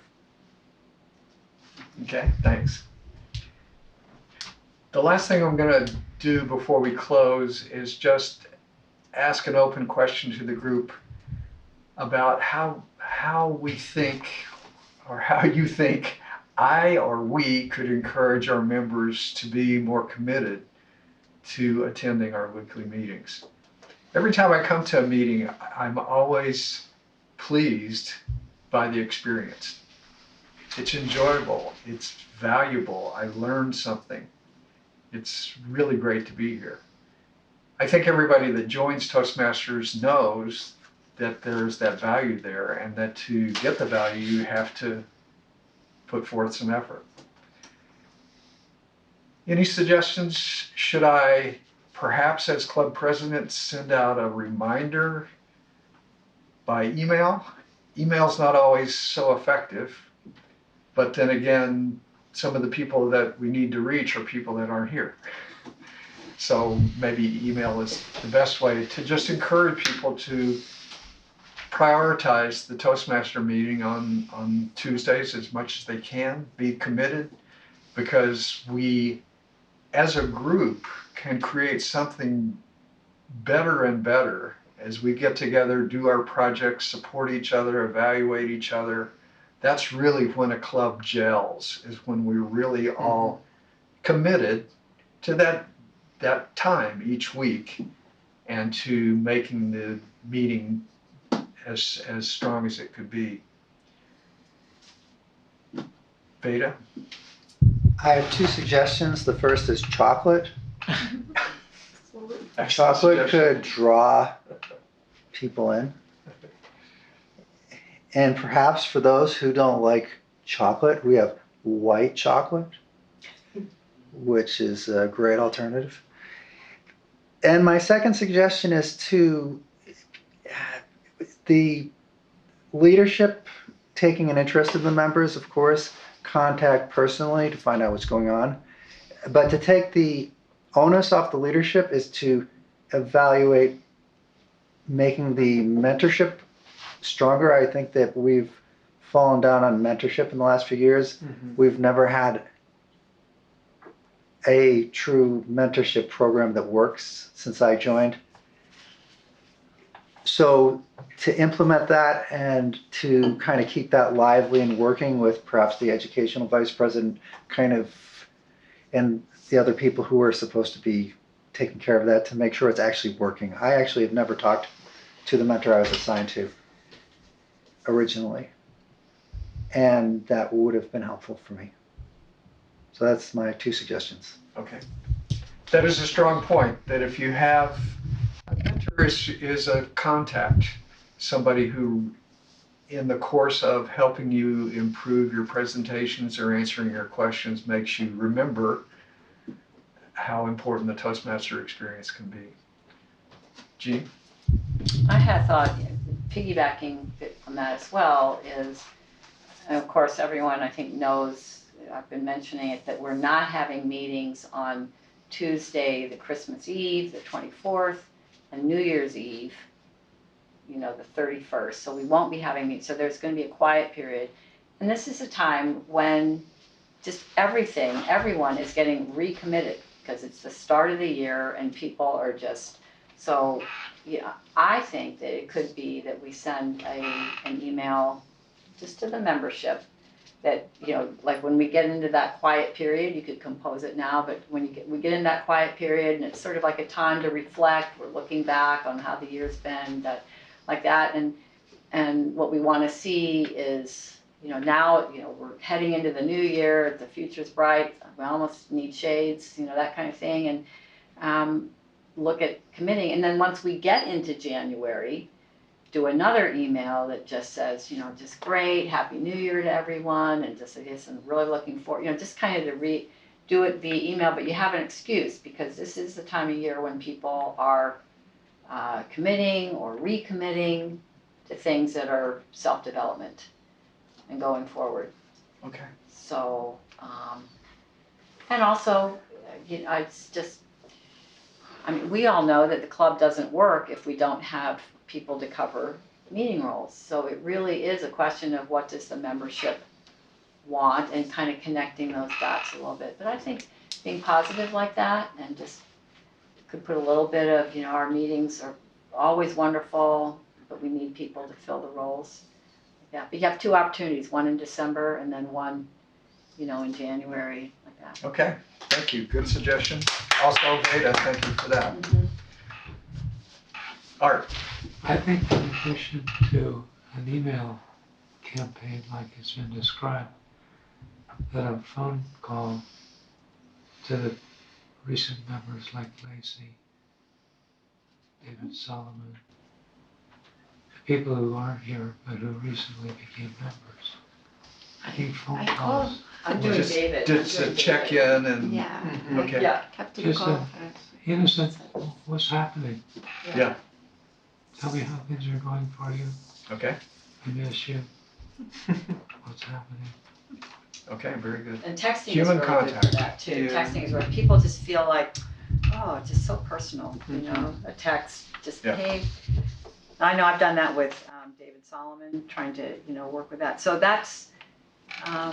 Okay, thanks. The last thing I'm gonna do before we close is just ask an open question to the group about how we think, or how you think I or we could encourage our members to be more committed to attending our weekly meetings. Every time I come to a meeting, I'm always pleased by the experience. It's enjoyable, it's valuable, I learned something. It's really great to be here. I think everybody that joins Toastmasters knows that there's that value there, and that to get the value, you have to put forth some effort. Any suggestions? Should I, perhaps as club president, send out a reminder by email? Email's not always so effective, but then again, some of the people that we need to reach are people that aren't here. So maybe email is the best way to just encourage people to prioritize the Toastmaster meeting on Tuesdays as much as they can, be committed, because we, as a group, can create something better and better as we get together, do our projects, support each other, evaluate each other. That's really when a club gels, is when we're really all committed to that time each week and to making the meeting as strong as it could be. Veda? I have two suggestions. The first is chocolate. Excellent Chocolate suggestion. could draw people in. And perhaps for those who don't like chocolate, we have white chocolate, which is a great alternative. And my second suggestion is to the leadership taking an interest in the members, of course, contact personally to find out what's going on. But to take the onus off the leadership is to evaluate making the mentorship stronger. I think that we've fallen down on mentorship in the last few years. We've never had a true mentorship program that works since I joined. So to implement that and to kind of keep that lively and working with perhaps the educational vice president and the other people who are supposed to be taking care of that, to make sure it's actually working. I actually have never talked to the mentor I was assigned to originally, and that would have been helpful for me. So that's my two suggestions. Okay. That is a strong point, that if you have a mentor is a contact, somebody who in the course of helping you improve your presentations or answering your questions makes you remember how important the Toastmaster experience can be. Jean? I had thought, piggybacking on that as well, is, and of course, everyone I think knows, I've been mentioning it, that we're not having meetings on Tuesday, the Christmas Eve, the 24th, and New Year's Eve, the 31st. So we won't be having meetings. So there's going to be a quiet period. And this is a time when just everyone is getting recommitted, because it's the start of the year and people are just, so yeah, I think that it could be that we send an email just to the membership that, like when we get into that quiet period, you could compose it now, but when we get in that quiet period and it's sort of like a time to reflect, we're looking back on how the year's been, like that, and what we want to see is, now, we're heading into the new year, the future's bright, we almost need shades, that kind of thing, and look at committing. And then once we get into January, do another email that just says, just great, Happy New Year to everyone, and just, I guess I'm really looking forward, just kind of to do it via email, but you have an excuse, because this is the time of year when people are committing or recommitting to things that are self-development and going forward. Okay. So, And also, it's just, we all know that the club doesn't work if we don't have people to cover meeting roles. So it really is a question of what does the membership want and kind of connecting those dots a little bit. But I think being positive like that and just could put a little bit of, our meetings are always wonderful, but we need people to fill the roles. Yeah, but you have 2 opportunities, one in December and then one, in January, like that. Okay, thank you, good suggestion. Also, Veda, thank you for that. Art, I think in addition to an email campaign like it's been described, that a phone call to the recent members like Lacey, David Solomon, the people who aren't here but who recently became members. I think phone I calls. I'm doing just David. just to check in and, Yeah. okay. Yeah. Have to Just call a- her. Innocent, what's happening? Yeah. Tell me how things are going for you. Okay, I miss you. What's happening? okay, very good. And texting Human is really good contact. for that too. Yeah. Texting is where people just feel like, oh, it's just so personal, a text, just, Yeah. hey. I know I've done that with David Solomon, trying to, work with that. So that's, Yeah,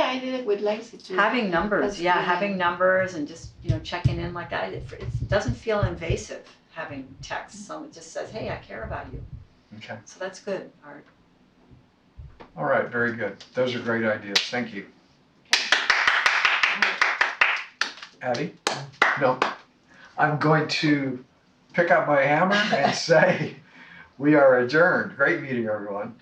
I did it with Lacey too. having numbers, That's great. having numbers and just, checking in like that. It doesn't feel invasive having text. Someone just says, hey, I care about you. Okay, So that's good, Art. all right, very good. Those are great ideas, thank you. Addie? No. I'm going to pick up my hammer and say, we are adjourned. Great meeting, everyone.